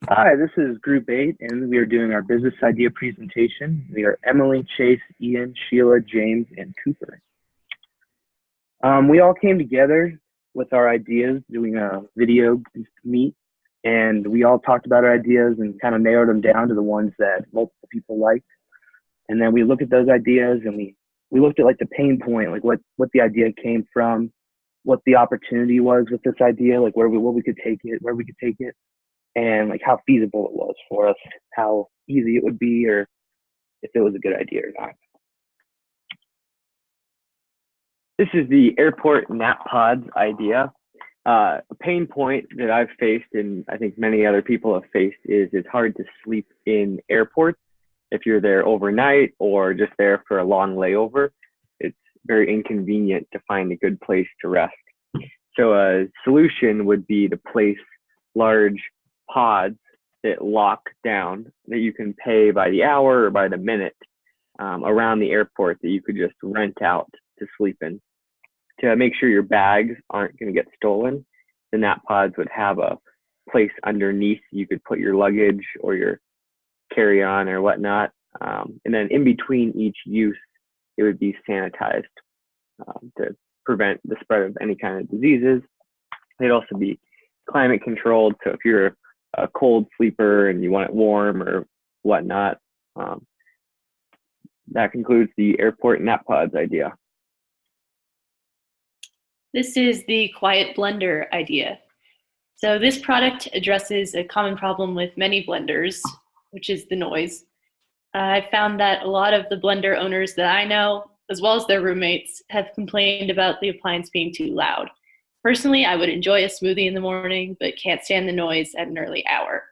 Hi, this is Group 8, and we are doing our business idea presentation. We are Emily, Chase, Ian, Sheila, James, and Cooper. We all came together with our ideas doing a video meet, and we all talked about our ideas and kind of narrowed them down to the ones that multiple people liked. And then we looked at those ideas and we looked at like the pain point, like what the idea came from, what the opportunity was with this idea, like what we could take it, where we could take it, and like how feasible it was for us, how easy it would be, or if it was a good idea or not. This is the airport nap pods idea. A pain point that I've faced, and I think many other people have faced, is it's hard to sleep in airports if you're there overnight or just there for a long layover. It's very inconvenient to find a good place to rest. So a solution would be to place large pods that lock down, that you can pay by the hour or by the minute, around the airport, that you could just rent out to sleep in. To make sure your bags aren't going to get stolen, the nap pods would have a place underneath you could put your luggage or your carry-on or whatnot. And then in between each use, it would be sanitized to prevent the spread of any kind of diseases. They'd also be climate controlled, so if you're a cold sleeper and you want it warm or whatnot. That concludes the airport nap pods idea. This is the quiet blender idea. So this product addresses a common problem with many blenders, which is the noise. I found that a lot of the blender owners that I know, as well as their roommates, have complained about the appliance being too loud. Personally, I would enjoy a smoothie in the morning, but can't stand the noise at an early hour.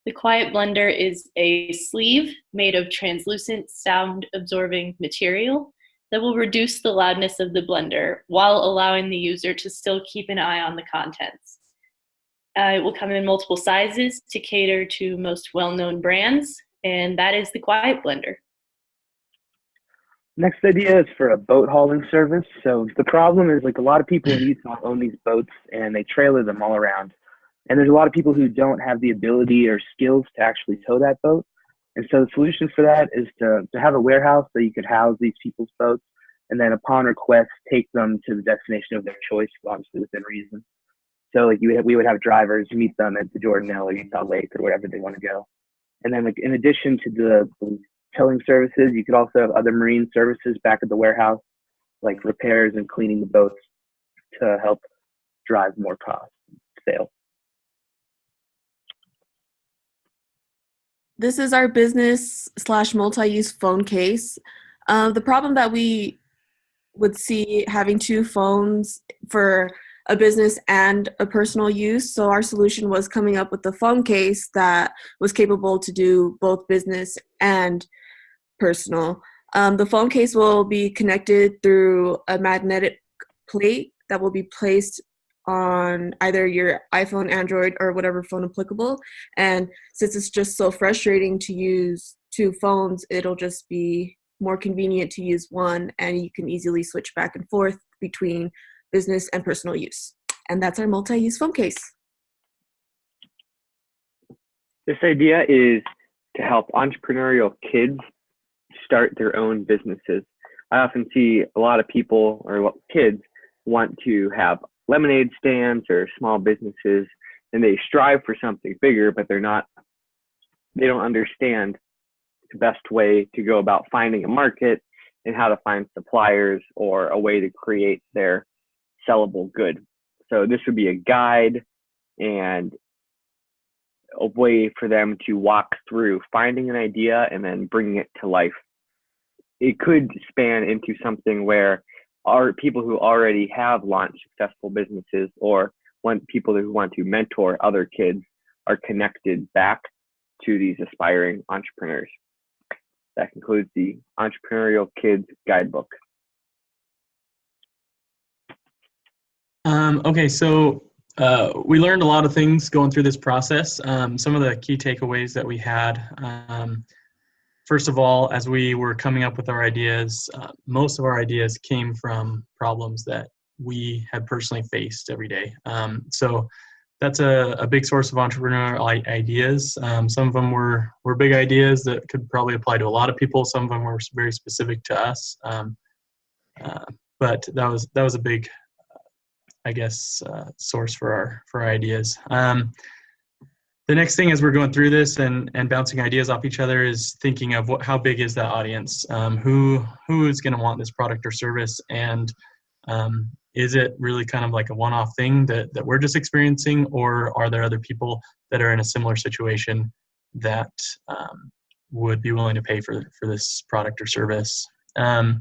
The quiet blender is a sleeve made of translucent sound-absorbing material that will reduce the loudness of the blender while allowing the user to still keep an eye on the contents. It will come in multiple sizes to cater to most well-known brands, and that is the quiet blender. Next idea is for a boat hauling service. So the problem is, like, a lot of people in Utah own these boats and they trailer them all around. And there's a lot of people who don't have the ability or skills to actually tow that boat. And so the solution for that is to have a warehouse that you could house these people's boats, and then upon request, take them to the destination of their choice, obviously within reason. So like we would have drivers meet them at the Jordanelle or Utah Lake or wherever they want to go. And then, like, in addition to the towing services, you could also have other marine services back at the warehouse, like repairs and cleaning the boats, to help drive more cost sales. This is our business / multi-use phone case. The problem that we would see having two phones for a business and a personal use. So our solution was coming up with a phone case that was capable to do both business and personal. The phone case will be connected through a magnetic plate that will be placed on either your iPhone, Android, or whatever phone applicable. And since it's just so frustrating to use two phones, it'll just be more convenient to use one, and you can easily switch back and forth between business and personal use. And that's our multi-use phone case. This idea is to help entrepreneurial kids start their own businesses. I often see a lot of people, or kids, want to have lemonade stands or small businesses, and they strive for something bigger, but they don't understand the best way to go about finding a market and how to find suppliers or a way to create their sellable good. So this would be a guide and a way for them to walk through finding an idea and then bringing it to life. It could span into something where people who already have launched successful businesses, or people who want to mentor other kids, are connected back to these aspiring entrepreneurs. That concludes the Entrepreneurial Kids Guidebook. Okay, so we learned a lot of things going through this process. Some of the key takeaways that we had. First of all, as we were coming up with our ideas, most of our ideas came from problems that we had personally faced every day. So that's a big source of entrepreneurial ideas. Some of them were big ideas that could probably apply to a lot of people. Some of them were very specific to us. But that was a big, I guess, source for our ideas. The next thing as we're going through this and bouncing ideas off each other is thinking of how big is that audience? Who is going to want this product or service? And is it really kind of like a one-off thing that we're just experiencing, or are there other people that are in a similar situation that would be willing to pay for this product or service? The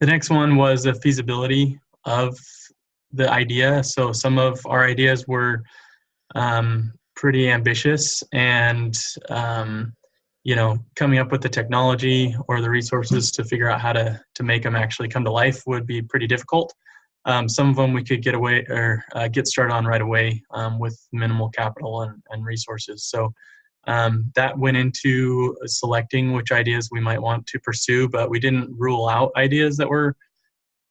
next one was the feasibility of the idea. So some of our ideas were pretty ambitious, and coming up with the technology or the resources to figure out how to make them actually come to life would be pretty difficult. Some of them we could get away or get started on right away with minimal capital and resources. So that went into selecting which ideas we might want to pursue, but we didn't rule out ideas that were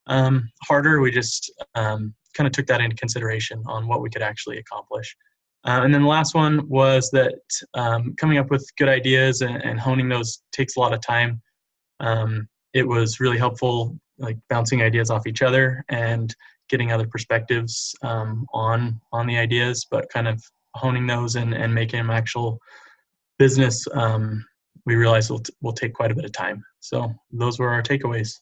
harder. We just kind of took that into consideration on what we could actually accomplish. And then the last one was that coming up with good ideas and honing those takes a lot of time. It was really helpful, like bouncing ideas off each other and getting other perspectives on the ideas, but kind of honing those and making them actual business, we realized will take quite a bit of time. So those were our takeaways.